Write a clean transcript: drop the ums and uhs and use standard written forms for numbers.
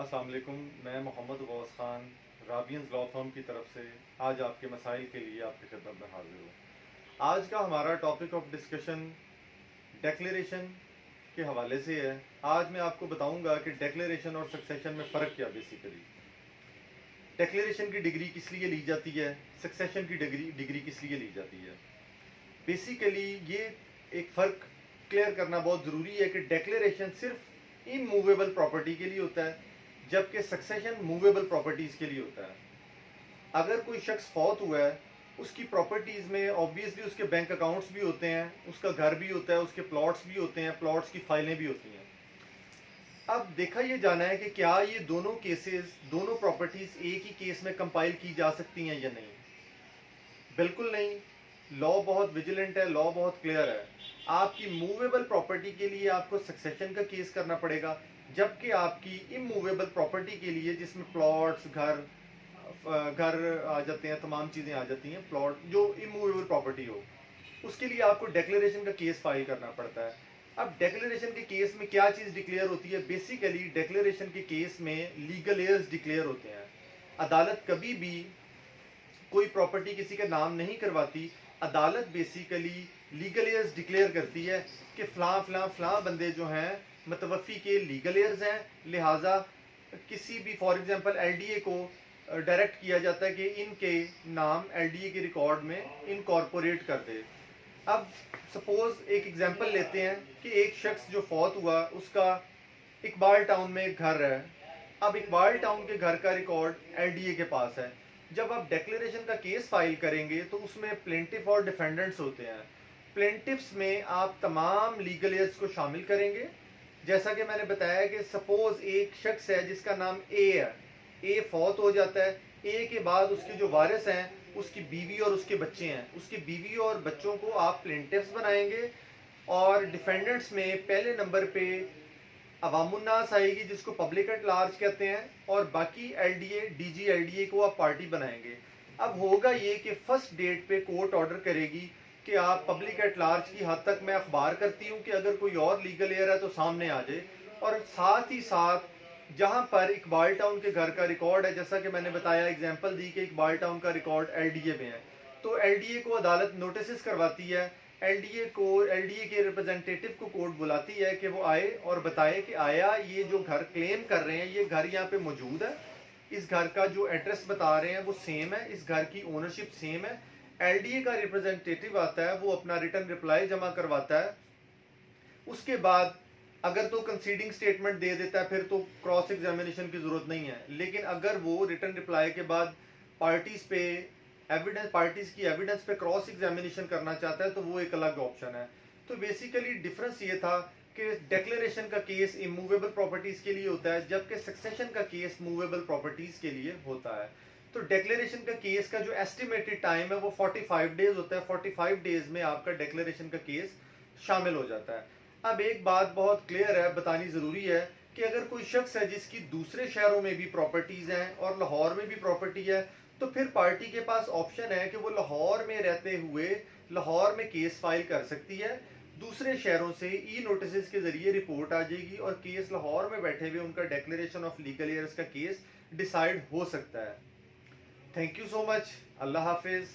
السلام علیکم، میں محمد غوث خان رابینز لا فرم کی طرف سے آج آپ کے مسائل کے لیے آپ کی خدمت میں حاضر ہوں۔ آج کا ہمارا ٹاپک آف ڈسکشن ڈیکلیریشن کے حوالے سے ہے۔ آج میں آپ کو بتاؤں گا کہ ڈیکلیریشن اور سکسیشن میں فرق کیا بیسیکلی۔ ڈیکلیریشن کی ڈگری کس لیے لی جاتی ہے، سکسیشن کی ڈگری کس لیے لی جاتی ہے۔ بیسیکلی یہ ایک فرق کلیئر کرنا بہت ضروری ہے کہ ڈیکلیریشن صرف اموویبل پراپرٹی کے لیے ہوتا ہے، جبکہ سکسیشن موویبل پراپرٹیز کے لیے ہوتا ہے۔ اگر کوئی شخص فوت ہوا ہے، اس کی پراپرٹیز میں آبویسلی اس کے بینک اکاؤنٹس بھی ہوتے ہیں، اس کا گھر بھی ہوتا ہے، اس کے پلاٹس بھی ہوتے ہیں، پلاٹس کی فائلیں بھی ہوتی ہیں۔ اب دیکھا یہ جانا ہے کہ کیا یہ دونوں کیسز، دونوں پراپرٹیز ایک ہی کیس میں کمپائل کی جا سکتی ہیں یا نہیں۔ بالکل نہیں۔ لا بہت ویجیلنٹ ہے، لا بہت کلیئر ہے۔ آپ کی موویبل پراپرٹی کے لیے آپ کو سکسیشن کا کیس کرنا پڑے گا، جبکہ آپ کی اموویبل پراپرٹی کے لیے، جس میں پلاٹس، گھر آ جاتے ہیں، تمام چیزیں آ جاتی ہیں، پلاٹ جو اموویبل پراپرٹی ہو، اس کے لیے آپ کو ڈیکلیریشن کا کیس فائل کرنا پڑتا ہے۔ اب ڈیکلیریشن کے کیس میں کیا چیز ڈکلیئر ہوتی ہے؟ بیسیکلی ڈیکلیریشن کے کیس میں لیگل ایئرز ڈکلیئر ہوتے ہیں۔ عدالت کبھی بھی کوئی پراپرٹی کسی کا نام نہیں کرواتی۔ عدالت بیسیکلی لیگل ایئرز ڈکلیئر کرتی ہے کہ فلاں فلاں فلاں بندے جو ہیں متوفی کے لیگل ایئرز ہیں، لہٰذا کسی بھی for example L D A کو ڈائریکٹ کیا جاتا ہے کہ ان کے نام ایل ڈی اے کے ریکارڈ میں انکارپوریٹ کر دے۔ اب سپوز ایک ایگزامپل لیتے ہیں کہ ایک شخص جو فوت ہوا، اس کا اقبال ٹاؤن میں ایک گھر ہے۔ اب اقبال ٹاؤن کے گھر کا ریکارڈ ایل ڈی اے کے پاس ہے۔ جب آپ ڈیکلیریشن کا کیس فائل کریں گے تو اس میں پلینٹف اور ڈیفینڈنٹس ہوتے ہیں۔ پلینٹفس میں آپ تمام لیگل ایئرز کو شامل کریں گے، جیسا کہ میں نے بتایا کہ سپوز ایک شخص ہے جس کا نام اے ہے، اے فوت ہو جاتا ہے، اے کے بعد اس کے جو وارث ہیں، اس کی بیوی اور اس کے بچے ہیں، اس کی بیوی اور بچوں کو آپ پلینٹفس بنائیں گے، اور ڈیفینڈنٹس میں پہلے نمبر پہ عوام الناس آئے گی، جس کو پبلک ایٹ لارج کہتے ہیں، اور باقی L D A, D G L D A کو آپ پارٹی بنائیں گے۔ اب ہوگا یہ کہ فرسٹ ڈیٹ پہ کورٹ آرڈر کرے گی کہ آپ پبلک ایٹ لارج کی حد تک میں اخبار کرتی ہوں کہ اگر کوئی اور لیگل ایئر ہے تو سامنے آ جائے، اور ساتھ ہی ساتھ جہاں پر اقبال ٹاؤن کے گھر کا ریکارڈ ہے، جیسا کہ میں نے بتایا ایگزامپل دی کہ اقبال ٹاؤن کا ریکارڈ ایل ڈی اے میں ہے، تو ایل ڈی اے کو عدالت نوٹسز کرواتی ہے، ایل ڈی اے کے ریپرزینٹیٹو کو کورٹ بلاتی ہے کہ وہ آئے اور بتائے کہ آیا یہ جو گھر کلیم کر رہے ہیں یہ گھر یہاں پہ موجود ہے، اس گھر کا جو ایڈریس بتا رہے ہیں وہ سیم ہے، اس گھر کی اونرشپ سیم ہے۔ ایل ڈی اے کا ریپرزینٹیٹو آتا ہے، وہ اپنا ریٹن رپلائی جمع کرواتا ہے۔ اس کے بعد اگر تو کنسیڈنگ سٹیٹمنٹ دے دیتا ہے پھر تو کراس ایگزامینیشن کی ضرورت نہیں ہے، لیکن اگر وہ ریٹن رپلائی کے بعد پارٹیز کی ایویڈنس پہ کراس ایگزامینیشن کرنا چاہتا ہے تو وہ ایک الگ آپشن ہے۔ تو بیسیکلی ڈفرنس یہ تھا کہ ڈیکلیریشن کا کیس اموویبل پراپرٹیز کے لیے ہوتا ہے، جبکہ سکسیشن کا کیس موویبل پراپرٹیز کے لیے ہوتا ہے۔ تو ڈیکلیریشن کا کیس کا جو ایسٹیمیٹڈ ٹائم ہے وہ 45 ڈیز ہوتا ہے۔ 45 ڈیز میں آپ کا ڈیکلیریشن کا کیس شامل ہو جاتا ہے۔ اب ایک بات بہت کلیئر ہے، بتانی ضروری ہے کہ اگر کوئی شخص ہے جس کی دوسرے شہروں میں بھی پراپرٹیز ہیں اور لاہور میں بھی پراپرٹی ہے، تو پھر پارٹی کے پاس آپشن ہے کہ وہ لاہور میں رہتے ہوئے لاہور میں کیس فائل کر سکتی ہے۔ دوسرے شہروں سے ای نوٹسز کے ذریعے رپورٹ آ جائے گی اور کیس لاہور میں بیٹھے ہوئے ان کا ڈیکلیریشن آف لیگل ایئرز کا کیس ڈیسائیڈ ہو سکتا ہے۔ تھینک یو سو مچ۔ اللہ حافظ۔